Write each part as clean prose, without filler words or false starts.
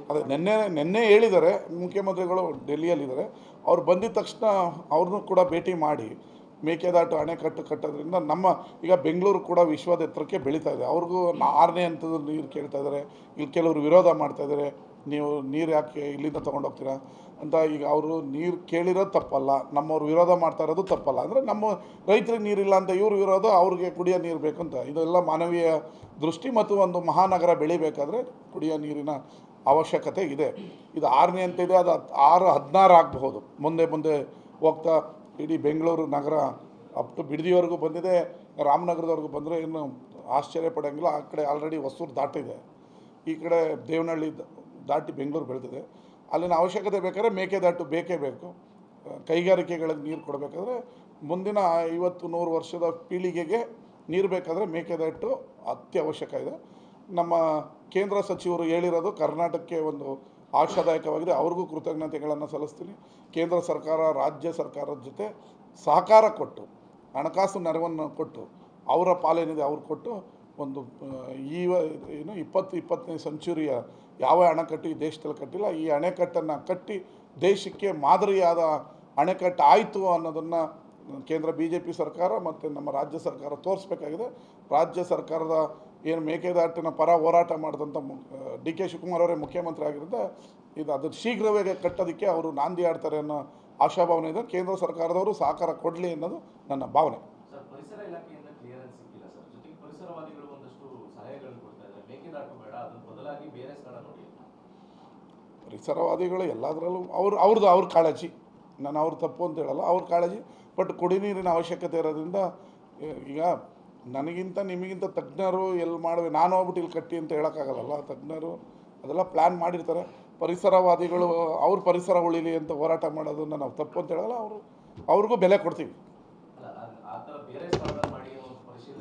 ಅದೇ ನಿನ್ನೆ ಹೇಳಿದ್ದಾರೆ ಮುಖ್ಯಮಂತ್ರಿಗಳು ಡೆಲ್ಲಿಯಲ್ಲಿದ್ದಾರೆ. ಅವ್ರು ಬಂದಿದ ತಕ್ಷಣ ಅವ್ರನ್ನೂ ಕೂಡ ಭೇಟಿ ಮಾಡಿ ಮೇಕೆದಾಟು ಅಣೆಕಟ್ಟು ಕಟ್ಟೋದ್ರಿಂದ ನಮ್ಮ ಈಗ ಬೆಂಗಳೂರು ಕೂಡ ವಿಶ್ವದ ಎತ್ತರಕ್ಕೆ ಬೆಳೀತಾ ಇದೆ. ಅವ್ರಿಗೂ 6ನೇ ಹಂತದ ನೀರು ಕೇಳ್ತಾ ಇದ್ದಾರೆ. ಇಲ್ಲಿ ಕೆಲವರು ವಿರೋಧ ಮಾಡ್ತಾ ಇದ್ದಾರೆ, ನೀವು ನೀರು ಯಾಕೆ ಇಲ್ಲಿಂದ ತೊಗೊಂಡೋಗ್ತೀರಾ ಅಂತ. ಈಗ ಅವರು ನೀರು ಕೇಳಿರೋದು ತಪ್ಪಲ್ಲ, ನಮ್ಮವ್ರು ವಿರೋಧ ಮಾಡ್ತಾ ಇರೋದು ತಪ್ಪಲ್ಲ. ಅಂದರೆ ನಮ್ಮ ರೈತರಿಗೆ ನೀರಿಲ್ಲ ಅಂತ ಇವ್ರ ವಿರೋಧ, ಅವ್ರಿಗೆ ಕುಡಿಯೋ ನೀರು ಬೇಕು ಅಂತ. ಇದೆಲ್ಲ ಮಾನವೀಯ ದೃಷ್ಟಿ ಮತ್ತು ಒಂದು ಮಹಾನಗರ ಬೆಳಿಬೇಕಾದ್ರೆ ಕುಡಿಯೋ ನೀರಿನ ಅವಶ್ಯಕತೆ ಇದೆ. ಇದು 6ನೇ ಹಂತ ಇದೆ, ಅದು 6-16 ಆಗಬಹುದು. ಮುಂದೆ ಹೋಗ್ತಾ ಇಡೀ ಬೆಂಗಳೂರು ನಗರ ಅಪ್ ಟು ಬಿಡದಿವರೆಗೂ ಬಂದಿದೆ. ರಾಮನಗರದವರೆಗೂ ಬಂದರೆ ಇನ್ನು ಆಶ್ಚರ್ಯ ಪಡೋಂಗಿಲ್ಲ. ಆ ಕಡೆ ಆಲ್ರೆಡಿ ಹೊಸೂರು ದಾಟಿದೆ, ಈ ಕಡೆ ದೇವನಹಳ್ಳಿ ದಾಟಿ ಬೆಂಗಳೂರು ಬೆಳೆದಿದೆ. ಅಲ್ಲಿನ ಅವಶ್ಯಕತೆ ಬೇಕಾದ್ರೆ ಮೇಕೆದಾಟು ಬೇಕೇ ಬೇಕು. ಕೈಗಾರಿಕೆಗಳಿಗೆ ನೀರು ಕೊಡಬೇಕಾದ್ರೆ ಮುಂದಿನ 50-100 ವರ್ಷದ ಪೀಳಿಗೆಗೆ ನೀರು ಬೇಕಾದರೆ ಮೇಕೆದಾಟು ಅತ್ಯವಶ್ಯಕ ಇದೆ. ನಮ್ಮ ಕೇಂದ್ರ ಸಚಿವರು ಹೇಳಿರೋದು ಕರ್ನಾಟಕಕ್ಕೆ ಒಂದು ಆಶಾದಾಯಕವಾಗಿದೆ. ಅವ್ರಿಗೂ ಕೃತಜ್ಞತೆಗಳನ್ನು ಸಲ್ಲಿಸ್ತೀನಿ. ಕೇಂದ್ರ ಸರ್ಕಾರ ರಾಜ್ಯ ಸರ್ಕಾರದ ಜೊತೆ ಸಹಕಾರ ಕೊಟ್ಟು, ಹಣಕಾಸು ನೆರವನ್ನು ಕೊಟ್ಟು, ಅವರ ಪಾಲೇನಿದೆ ಅವ್ರು ಕೊಟ್ಟು ಒಂದು ಏನು 20-20ನೇ ಸೆಂಚುರಿಯ ಯಾವ ಅಣೆಕಟ್ಟು ಈ ದೇಶದಲ್ಲಿ ಕಟ್ಟಿಲ್ಲ. ಈ ಅಣೆಕಟ್ಟನ್ನು ಕಟ್ಟಿ ದೇಶಕ್ಕೆ ಮಾದರಿಯಾದ ಅಣೆಕಟ್ಟು ಆಯಿತು ಅನ್ನೋದನ್ನು ಕೇಂದ್ರ BJP ಸರ್ಕಾರ ಮತ್ತು ನಮ್ಮ ರಾಜ್ಯ ಸರ್ಕಾರ ತೋರಿಸ್ಬೇಕಾಗಿದೆ. ರಾಜ್ಯ ಸರ್ಕಾರದ ಏನು ಮೇಕೆದಾಟಿನ ಪರ ಹೋರಾಟ ಮಾಡಿದಂಥ DK ಶಿವಕುಮಾರ್ ಅವರೇ ಮುಖ್ಯಮಂತ್ರಿ ಆಗಿರುತ್ತೆ. ಇದು ಅದು ಶೀಘ್ರವೇ ಕಟ್ಟೋದಕ್ಕೆ ಅವರು ನಾಂದಿ ಆಡ್ತಾರೆ ಅನ್ನೋ ಆಶಾಭಾವನೆ ಇದೆ. ಕೇಂದ್ರ ಸರ್ಕಾರದವರು ಸಹಕಾರ ಕೊಡಲಿ ಅನ್ನೋದು ನನ್ನ ಭಾವನೆ. ಸರ್, ಪರಿಸರ ಇಲಾಖೆಯಿಂದ ಕ್ಲಿಯರೆನ್ಸ್ ಸಿಕ್ಕಿಲ್ಲ ಸರ್. ಜೊತೆಗೆ ಪರಿಸರವಾದಿಗಳು ಒಂದಷ್ಟು ಸಲಹೆಗಳನ್ನು ಕೊಡ್ತಾ ಇದ್ದಾರೆ, ಮೇಕೆದಾಟು ಬೇಡ, ಅದರ ಬದಲಾಗಿ ಬೇರೆ ಸ್ಥಳ ನೋಡಿ. ಪರಿಸರವಾದಿಗಳು ಎಲ್ಲದರಲ್ಲೂ ಅವ್ರ ಕಾಳಜಿ, ನಾನು ಅವ್ರ ತಪ್ಪು ಅಂತ ಹೇಳಲ್ಲ, ಅವ್ರ ಕಾಳಜಿ. ಬಟ್ ಕುಡಿನೀರಿನ ಅವಶ್ಯಕತೆ ಇರೋದ್ರಿಂದ ಈಗ ನನಗಿಂತ ನಿಮಗಿಂತ ತಜ್ಞರು ಎಲ್ಲಿ ಮಾಡುವೆ, ನಾನು ಹೋಗ್ಬಿಟ್ಟು ಇಲ್ಲಿ ಕಟ್ಟಿ ಅಂತ ಹೇಳೋಕ್ಕಾಗಲ್ಲ. ತಜ್ಞರು ಅದೆಲ್ಲ ಪ್ಲ್ಯಾನ್ ಮಾಡಿರ್ತಾರೆ. ಪರಿಸರವಾದಿಗಳು ಅವ್ರ ಪರಿಸರ ಉಳಿಲಿ ಅಂತ ಹೋರಾಟ ಮಾಡೋದನ್ನು ನಾವು ತಪ್ಪು ಅಂತ ಹೇಳಲ್ಲ. ಅವ್ರಿಗೂ ಬೆಲೆ ಕೊಡ್ತೀವಿ.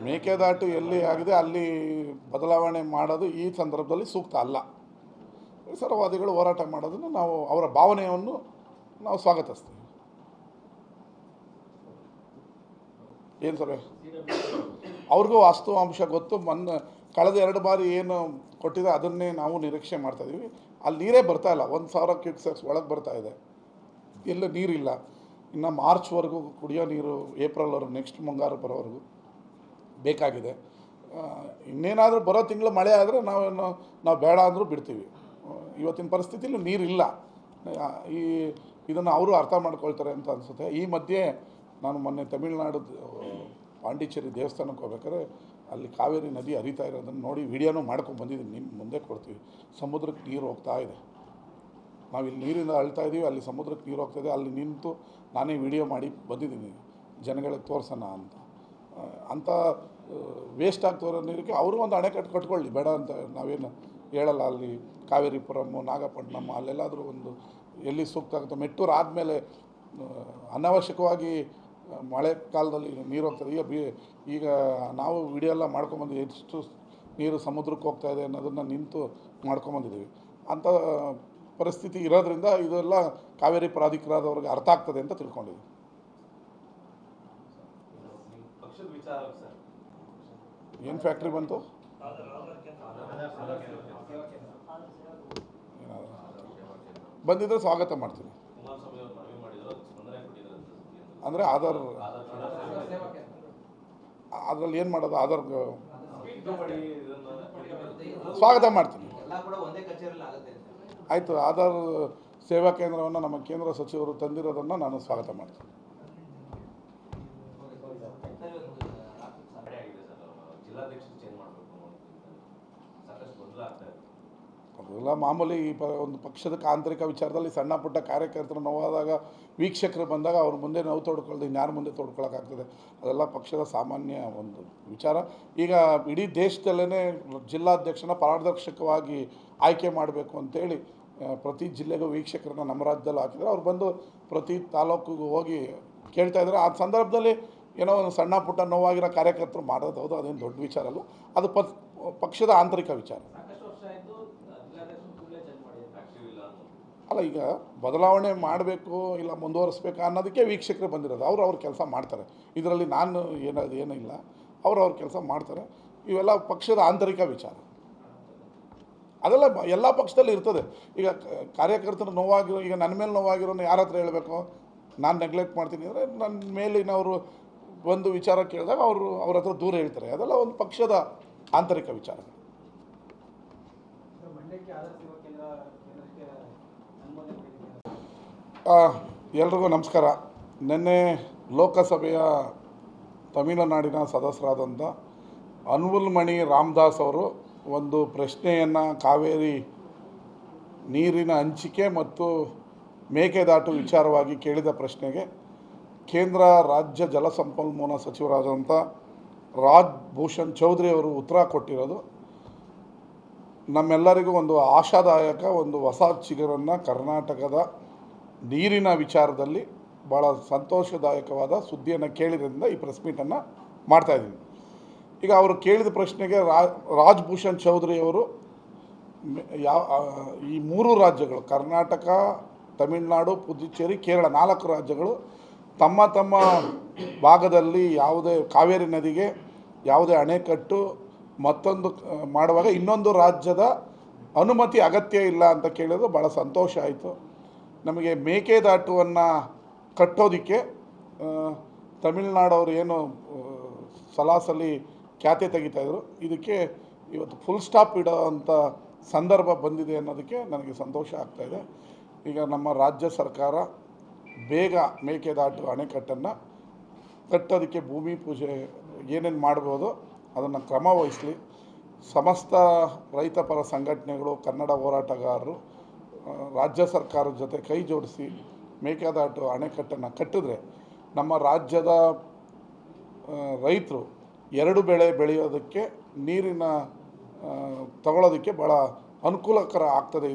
ಮೇಕೆದಾಟು ಎಲ್ಲಿ ಆಗಿದೆ ಅಲ್ಲಿ ಬದಲಾವಣೆ ಮಾಡೋದು ಈ ಸಂದರ್ಭದಲ್ಲಿ ಸೂಕ್ತ ಅಲ್ಲ. ಪರಿಸರವಾದಿಗಳು ಹೋರಾಟ ಮಾಡೋದನ್ನು ನಾವು ಅವರ ಭಾವನೆಯನ್ನು ನಾವು ಸ್ವಾಗತಿಸ್ತೀವಿ. ಏನು ಸರ್, ಅವ್ರಿಗೂ ವಾಸ್ತವಾಂಶ ಗೊತ್ತು. ಕಳೆದ 2 ಬಾರಿ ಏನು ಕೊಟ್ಟಿದೆ ಅದನ್ನೇ ನಾವು ನಿರೀಕ್ಷೆ ಮಾಡ್ತಾಯಿದ್ದೀವಿ. ಅಲ್ಲಿ ನೀರೇ ಬರ್ತಾಯಿಲ್ಲ, 1000 ಕ್ಯೂಸೆಕ್ಸ್ ಒಳಗೆ ಬರ್ತಾಯಿದೆ, ಎಲ್ಲ ನೀರಿಲ್ಲ. ಇನ್ನು ಮಾರ್ಚ್ವರೆಗೂ ಕುಡಿಯೋ ನೀರು, ಏಪ್ರಿಲ್ವರೆಗೂ, ನೆಕ್ಸ್ಟ್ ಮುಂಗಾರು ಬರೋವರೆಗೂ ಬೇಕಾಗಿದೆ. ಇನ್ನೇನಾದರೂ ಬರೋ ತಿಂಗಳು ಮಳೆ ಆದರೆ ನಾವು ಬೇಡ ಅಂದರೂ ಬಿಡ್ತೀವಿ. ಇವತ್ತಿನ ಪರಿಸ್ಥಿತಿಯಲ್ಲಿ ನೀರಿಲ್ಲ. ಇದನ್ನು ಅವರು ಅರ್ಥ ಮಾಡ್ಕೊಳ್ತಾರೆ ಅಂತ ಅನಿಸುತ್ತೆ. ಈ ಮಧ್ಯೆ ನಾನು ಮೊನ್ನೆ ತಮಿಳುನಾಡು ಪಾಂಡಿಚೇರಿ ದೇವಸ್ಥಾನಕ್ಕೆ ಹೋಗ್ಬೇಕಾದ್ರೆ ಅಲ್ಲಿ ಕಾವೇರಿ ನದಿ ಹರಿತಾ ಇರೋದನ್ನು ನೋಡಿ ವಿಡಿಯೋನೂ ಮಾಡ್ಕೊಂಡು ಬಂದಿದ್ದೀನಿ. ನಿಮ್ಮ ಮುಂದೆ ಕೊಡ್ತೀವಿ. ಸಮುದ್ರಕ್ಕೆ ನೀರು ಹೋಗ್ತಾ ಇದೆ. ನಾವಿಲ್ಲಿ ನೀರಿಂದ ಅಳ್ತಾ ಇದ್ದೀವಿ, ಅಲ್ಲಿ ಸಮುದ್ರಕ್ಕೆ ನೀರು ಹೋಗ್ತಾಯಿದೆ. ಅಲ್ಲಿ ನಿಂತು ನಾನೇ ವಿಡಿಯೋ ಮಾಡಿ ಬಂದಿದ್ದೀನಿ ಜನಗಳಿಗೆ ತೋರಿಸೋಣ ಅಂತ ವೇಸ್ಟ್ ಆಗ್ತಿರೋ ನೀರಿಗೆ ಅವರು ಒಂದು ಅಣೆಕಟ್ಟು ಕಟ್ಕೊಳ್ಳಿ, ಬೇಡ ಅಂತ ನಾವೇನು ಹೇಳಲ್ಲ. ಅಲ್ಲಿ ಕಾವೇರಿಪುರಮ್ಮು, ನಾಗಪಟ್ಟಣಮ್ಮ ಅಲ್ಲೆಲ್ಲಾದರೂ ಒಂದು ಎಲ್ಲಿ ಸೂಕ್ತ ಆಗುತ್ತೆ. ಮೆಟ್ಟೂರು ಆದಮೇಲೆ ಅನಾವಶ್ಯಕವಾಗಿ ಮಳೆಗಾಲದಲ್ಲಿ ನೀರು ಹೋಗ್ತದೆ. ಈಗ ನಾವು ವಿಡಿಯೋ ಎಲ್ಲ ಮಾಡ್ಕೊಂಬಂದಿದ್ದೀವಿ, ಎಷ್ಟು ನೀರು ಸಮುದ್ರಕ್ಕೆ ಹೋಗ್ತಾಯಿದೆ ಅನ್ನೋದನ್ನು ನಿಂತು ಮಾಡ್ಕೊಂಬಂದಿದ್ದೀವಿ. ಅಂಥ ಪರಿಸ್ಥಿತಿ ಇರೋದ್ರಿಂದ ಇದೆಲ್ಲ ಕಾವೇರಿ ಪ್ರಾಧಿಕಾರದವ್ರಿಗೆ ಅರ್ಥ ಆಗ್ತದೆ ಅಂತ ತಿಳ್ಕೊಂಡಿದ್ದೀವಿ. ಏನು ಫ್ಯಾಕ್ಟ್ರಿ ಬಂತು? ಬಂದಿದ್ದರೆ ಸ್ವಾಗತ ಮಾಡ್ತೀನಿ. ಅಂದರೆ ಅದರಲ್ಲಿ ಏನು ಮಾಡೋದು, ಸ್ವಾಗತ ಮಾಡ್ತೀನಿ. ಆಯಿತು, ಆಧಾರ್ ಸೇವಾ ಕೇಂದ್ರವನ್ನು ನಮ್ಮ ಕೇಂದ್ರ ಸಚಿವರು ತಂದಿರೋದನ್ನು ನಾನು ಸ್ವಾಗತ ಮಾಡ್ತೀನಿ. ಅದೆಲ್ಲ ಮಾಮೂಲಿ. ಒಂದು ಪಕ್ಷದ ಆಂತರಿಕ ವಿಚಾರದಲ್ಲಿ ಸಣ್ಣ ಪುಟ್ಟ ಕಾರ್ಯಕರ್ತರು ನೋವಾದಾಗ, ವೀಕ್ಷಕರು ಬಂದಾಗ ಅವ್ರ ಮುಂದೆ ನೋವು ತೋಡ್ಕೊಳ್ಳೋದು ಇನ್ಯಾರ ಮುಂದೆ ತೋಡ್ಕೊಳ್ಳೋಕ್ಕಾಗ್ತದೆ. ಅದೆಲ್ಲ ಪಕ್ಷದ ಸಾಮಾನ್ಯ ಒಂದು ವಿಚಾರ. ಈಗ ಇಡೀ ದೇಶದಲ್ಲೇ ಜಿಲ್ಲಾಧ್ಯಕ್ಷನ ಪಾರದರ್ಶಕವಾಗಿ ಆಯ್ಕೆ ಮಾಡಬೇಕು ಅಂತೇಳಿ ಪ್ರತಿ ಜಿಲ್ಲೆಗೂ ವೀಕ್ಷಕರನ್ನ ನಮ್ಮ ರಾಜ್ಯದಲ್ಲಿ ಹಾಕಿದರೆ ಅವ್ರು ಬಂದು ಪ್ರತಿ ತಾಲೂಕಿಗೂ ಹೋಗಿ ಕೇಳ್ತಾ ಇದ್ದಾರೆ. ಆ ಸಂದರ್ಭದಲ್ಲಿ ಏನೋ ಒಂದು ಸಣ್ಣ ಪುಟ್ಟ ನೋವಾಗಿರೋ ಕಾರ್ಯಕರ್ತರು ಮಾಡೋದು ಹೌದು, ಅದೇನು ದೊಡ್ಡ ವಿಚಾರ ಅಲ್ಲ. ಅದು ಪಕ್ಷದ ಆಂತರಿಕ ವಿಚಾರ ಅಲ್ಲ. ಈಗ ಬದಲಾವಣೆ ಮಾಡಬೇಕು ಇಲ್ಲ ಮುಂದುವರಿಸ್ಬೇಕು ಅನ್ನೋದಕ್ಕೆ ವೀಕ್ಷಕರು ಬಂದಿರೋದು. ಅವ್ರ ಕೆಲಸ ಮಾಡ್ತಾರೆ. ಇದರಲ್ಲಿ ನಾನು ಏನಿಲ್ಲ, ಅವ್ರ ಕೆಲಸ ಮಾಡ್ತಾರೆ. ಇವೆಲ್ಲ ಪಕ್ಷದ ಆಂತರಿಕ ವಿಚಾರ. ಅದೆಲ್ಲ ಎಲ್ಲ ಪಕ್ಷದಲ್ಲಿ ಇರ್ತದೆ. ಈಗ ಕಾರ್ಯಕರ್ತರು ನೋವಾಗಿರೋ, ಈಗ ನನ್ನ ಮೇಲೆ ನೋವಾಗಿರೋನು ಯಾರ ಹತ್ರ ಹೇಳಬೇಕು? ನಾನು ನೆಗ್ಲೆಕ್ಟ್ ಮಾಡ್ತೀನಿ ಅಂದರೆ ನನ್ನ ಮೇಲಿನವರು ಒಂದು ವಿಚಾರ ಕೇಳಿದಾಗ ಅವ್ರ ಹತ್ರ ದೂರ ಹೇಳ್ತಾರೆ. ಅದೆಲ್ಲ ಒಂದು ಪಕ್ಷದ ಆಂತರಿಕ ವಿಚಾರ. ಎಲ್ರಿಗೂ ನಮಸ್ಕಾರ. ನಿನ್ನೆ ಲೋಕಸಭೆಯ ತಮಿಳುನಾಡಿನ ಸದಸ್ಯರಾದಂಥ ಅನ್ಬುಲ್ಮಣಿ ರಾಮದಾಸ್ ಅವರು ಒಂದು ಪ್ರಶ್ನೆಯನ್ನು ಕಾವೇರಿ ನೀರಿನ ಹಂಚಿಕೆ ಮತ್ತು ಮೇಕೆದಾಟು ವಿಚಾರವಾಗಿ ಕೇಳಿದ ಪ್ರಶ್ನೆಗೆ ಕೇಂದ್ರ ರಾಜ್ಯ ಜಲಸಂಪನ್ಮೂಲ ಸಚಿವರಾದಂಥ ರಾಜ್ ಭೂಷಣ್ ಚೌಧರಿ ಅವರು ಉತ್ತರ ಕೊಟ್ಟಿರೋದು ನಮ್ಮೆಲ್ಲರಿಗೂ ಒಂದು ಆಶಾದಾಯಕ, ಒಂದು ಹೊಸ ಚಿಗುರನ್ನು ಕರ್ನಾಟಕದ ನೀರಿನ ವಿಚಾರದಲ್ಲಿ ಭಾಳ ಸಂತೋಷದಾಯಕವಾದ ಸುದ್ದಿಯನ್ನು ಕೇಳಿದ್ರಿಂದ ಈ ಪ್ರೆಸ್ ಮೀಟನ್ನು ಮಾಡ್ತಾಯಿದ್ದೀನಿ. ಈಗ ಅವರು ಕೇಳಿದ ಪ್ರಶ್ನೆಗೆ ರಾಜ್ ಭೂಷಣ್ ಚೌಧರಿ ಅವರು ಈ 3 ರಾಜ್ಯಗಳು ಕರ್ನಾಟಕ, ತಮಿಳುನಾಡು, ಪುದುಚೇರಿ, ಕೇರಳ 4 ರಾಜ್ಯಗಳು ತಮ್ಮ ತಮ್ಮ ಭಾಗದಲ್ಲಿ ಯಾವುದೇ ಕಾವೇರಿ ನದಿಗೆ ಯಾವುದೇ ಅಣೆಕಟ್ಟು ಮತ್ತೊಂದು ಮಾಡುವಾಗ ಇನ್ನೊಂದು ರಾಜ್ಯದ ಅನುಮತಿ ಅಗತ್ಯ ಇಲ್ಲ ಅಂತ ಕೇಳಿದ್ರು ಭಾಳ ಸಂತೋಷ ಆಯಿತು. ನಮಗೆ ಮೇಕೆದಾಟುವನ್ನು ಕಟ್ಟೋದಕ್ಕೆ ತಮಿಳ್ನಾಡವರು ಏನು ಸಲಾಸಲಿ ಖ್ಯಾತೆ ತೆಗಿತಾಯಿದ್ರು, ಇದಕ್ಕೆ ಇವತ್ತು ಫುಲ್ ಸ್ಟಾಪ್ ಇಡೋ ಅಂಥ ಸಂದರ್ಭ ಬಂದಿದೆ ಅನ್ನೋದಕ್ಕೆ ನನಗೆ ಸಂತೋಷ ಆಗ್ತಾಯಿದೆ. ಈಗ ನಮ್ಮ ರಾಜ್ಯ ಸರ್ಕಾರ ಬೇಗ ಮೇಕೆದಾಟು ಅಣೆಕಟ್ಟನ್ನು ಕಟ್ಟೋದಕ್ಕೆ ಭೂಮಿ ಪೂಜೆ ಏನೇನು ಮಾಡ್ಬೋದು ಅದನ್ನು ಕ್ರಮ ವಹಿಸಲಿ. ಸಮಸ್ತ ರೈತಪರ ಸಂಘಟನೆಗಳು, ಕನ್ನಡ ಹೋರಾಟಗಾರರು ರಾಜ್ಯ ಸರ್ಕಾರದ ಜೊತೆ ಕೈ ಜೋಡಿಸಿ ಮೇಕೆದಾಟು ಅಣೆಕಟ್ಟನ್ನು ಕಟ್ಟಿದ್ರೆ ನಮ್ಮ ರಾಜ್ಯದ ರೈತರು 2 ಬೆಳೆ ಬೆಳೆಯೋದಕ್ಕೆ, ನೀರಿನ ತಗೊಳ್ಳೋದಕ್ಕೆ ಭಾಳ ಅನುಕೂಲಕರ ಆಗ್ತದೆ.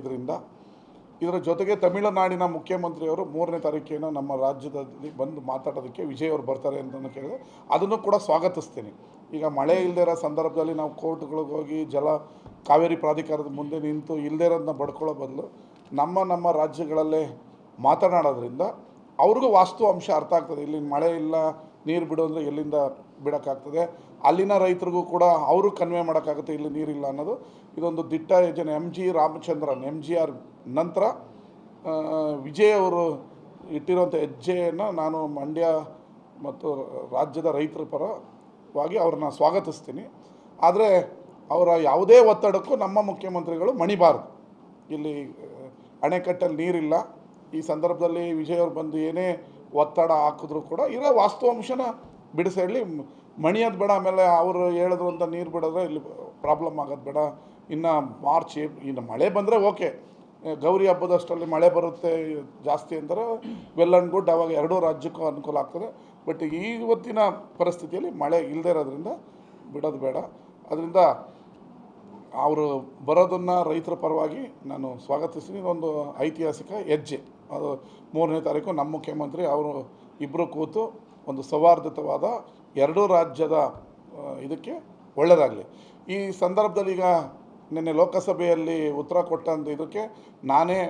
ಇದರ ಜೊತೆಗೆ ತಮಿಳುನಾಡಿನ ಮುಖ್ಯಮಂತ್ರಿಯವರು 3ನೇ ತಾರೀಕೇನೋ ನಮ್ಮ ರಾಜ್ಯದಲ್ಲಿ ಬಂದು ಮಾತಾಡೋದಕ್ಕೆ ವಿಜಯ್ ಅವರು ಬರ್ತಾರೆ ಅಂತ ಕೇಳಿದೆ. ಅದನ್ನು ಕೂಡ ಸ್ವಾಗತಿಸ್ತೀನಿ. ಈಗ ಮಳೆ ಇಲ್ಲದೇ ಇರೋ ಸಂದರ್ಭದಲ್ಲಿ ನಾವು ಕೋರ್ಟ್ಗಳಿಗೆ ಹೋಗಿ ಕಾವೇರಿ ಪ್ರಾಧಿಕಾರದ ಮುಂದೆ ನಿಂತು ಇಲ್ಲದೇ ಇರೋದನ್ನ ಬಡ್ಕೊಳ್ಳೋ ಬದಲು ನಮ್ಮ ರಾಜ್ಯಗಳಲ್ಲೇ ಮಾತನಾಡೋದ್ರಿಂದ ಅವ್ರಿಗೂ ವಾಸ್ತು ಅಂಶ ಅರ್ಥ ಆಗ್ತದೆ. ಇಲ್ಲಿ ಮಳೆ ಇಲ್ಲ, ನೀರು ಬಿಡು ಅಂದರೆ ಎಲ್ಲಿಂದ ಬಿಡೋಕ್ಕಾಗ್ತದೆ, ಅಲ್ಲಿನ ರೈತರಿಗೂ ಕೂಡ ಅವರು ಕನ್ವೆ ಮಾಡೋಕ್ಕಾಗುತ್ತೆ ಇಲ್ಲಿ ನೀರಿಲ್ಲ ಅನ್ನೋದು. ಇದೊಂದು ದಿಟ್ಟ ಯೋಜನೆ. MGR ನಂತರ ವಿಜಯ್ ಅವರು ಇಟ್ಟಿರುವಂಥ ಹೆಜ್ಜೆಯನ್ನು ನಾನು ಮಂಡ್ಯ ಮತ್ತು ರಾಜ್ಯದ ರೈತರ ಪರವಾಗಿ ಅವ್ರನ್ನ ಸ್ವಾಗತಿಸ್ತೀನಿ. ಆದರೆ ಅವರ ಯಾವುದೇ ಒತ್ತಡಕ್ಕೂ ನಮ್ಮ ಮುಖ್ಯಮಂತ್ರಿಗಳು ಮಣಿಬಾರದು. ಇಲ್ಲಿ ಅಣೆಕಟ್ಟಲ್ಲಿ ನೀರಿಲ್ಲ, ಈ ಸಂದರ್ಭದಲ್ಲಿ ವಿಜಯ್ ಅವರು ಬಂದು ಏನೇ ಒತ್ತಡ ಹಾಕಿದ್ರು ಕೂಡ ಇರೋ ವಾಸ್ತವಾಂಶನ ಬಿಡಿಸಿ ಹೇಳಿ, ಮಣಿಯೋದು ಬೇಡ. ಆಮೇಲೆ ಅವರು ಹೇಳಿದ್ರು ಅಂತ ನೀರು ಬಿಡೋದ್ರೆ ಇಲ್ಲಿ ಪ್ರಾಬ್ಲಮ್ ಆಗೋದು ಬೇಡ. ಇನ್ನು ಮಾರ್ಚ್ ಇನ್ನು ಮಳೆ ಬಂದರೆ ಓಕೆ, ಗೌರಿ ಹಬ್ಬದಷ್ಟರಲ್ಲಿ ಮಳೆ ಬರುತ್ತೆ ಜಾಸ್ತಿ ಅಂತಾರೆ, ವೆಲ್ ಆ್ಯಂಡ್ ಗುಡ್. ಆವಾಗ 2 ರಾಜ್ಯಕ್ಕೂ ಅನುಕೂಲ ಆಗ್ತದೆ. ಬಟ್ ಇವತ್ತಿನ ಪರಿಸ್ಥಿತಿಯಲ್ಲಿ ಮಳೆ ಇಲ್ಲದೇ ಇರೋದ್ರಿಂದ ಬಿಡೋದು ಬೇಡ. ಅದರಿಂದ ಅವರು ಬರೋದನ್ನು ರೈತರ ಪರವಾಗಿ ನಾನು ಸ್ವಾಗತಿಸ್ತೀನಿ. ಇದೊಂದು ಐತಿಹಾಸಿಕ ಹೆಜ್ಜೆ. ಅದು 3ನೇ ತಾರೀಕು ನಮ್ಮ ಮುಖ್ಯಮಂತ್ರಿ ಅವರು ಇಬ್ಬರು ಕೂತು ಒಂದು ಸೌಹಾರ್ದಯುತವಾದ 2 ರಾಜ್ಯದ ಇದಕ್ಕೆ ಒಳ್ಳೆಯದಾಗಲಿ. ಈ ಸಂದರ್ಭದಲ್ಲಿ ಈಗ ನಿನ್ನೆ ಲೋಕಸಭೆಯಲ್ಲಿ ಉತ್ತರ ಕೊಟ್ಟಂಥ ಇದಕ್ಕೆ ನಾನೇ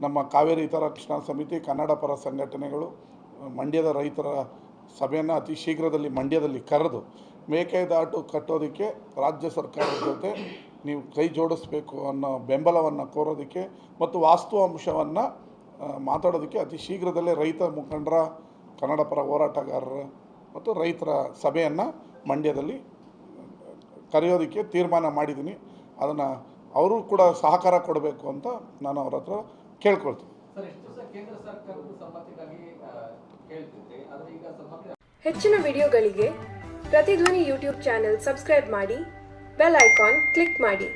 ನಮ್ಮ ಕಾವೇರಿ ಹಿತರಕ್ಷಣಾ ಸಮಿತಿ, ಕನ್ನಡ ಪರ ಸಂಘಟನೆಗಳು, ಮಂಡ್ಯದ ರೈತರ ಸಭೆಯನ್ನು ಅತಿ ಶೀಘ್ರದಲ್ಲಿ ಮಂಡ್ಯದಲ್ಲಿ ಕರೆದು ಮೇಕೆದಾಟು ಕಟ್ಟೋದಕ್ಕೆ ರಾಜ್ಯ ಸರ್ಕಾರದ ಜೊತೆ ನೀವು ಕೈ ಜೋಡಿಸ್ಬೇಕು ಅನ್ನೋ ಬೆಂಬಲವನ್ನು ಕೋರೋದಕ್ಕೆ ಮತ್ತು ವಾಸ್ತು ಅಂಶವನ್ನು ಮಾತಾಡೋದಕ್ಕೆ ಅತಿ ಶೀಘ್ರದಲ್ಲೇ ರೈತ ಮುಖಂಡರ, ಕನ್ನಡ ಪರ ಹೋರಾಟಗಾರರ ಮತ್ತು ರೈತರ ಸಭೆಯನ್ನು ಮಂಡ್ಯದಲ್ಲಿ ಕರೆಯೋದಕ್ಕೆ ತೀರ್ಮಾನ ಮಾಡಿದ್ದೀನಿ. ಅದನ್ನು ಅವರು ಕೂಡ ಸಹಕಾರ ಕೊಡಬೇಕು ಅಂತ ನಾನು ಅವ್ರ ಹತ್ರ ಕೇಳ್ಕೊಳ್ತೀನಿ. ಹೆಚ್ಚಿನ ವಿಡಿಯೋಗಳಿಗೆ ಪ್ರತಿಧ್ವನಿ ಯೂಟ್ಯೂಬ್ ಚಾನೆಲ್ ಸಬ್ಸ್ಕ್ರೈಬ್ ಮಾಡಿ, ಬೆಲ್ ಐಕಾನ್ ಕ್ಲಿಕ್ ಮಾಡಿ.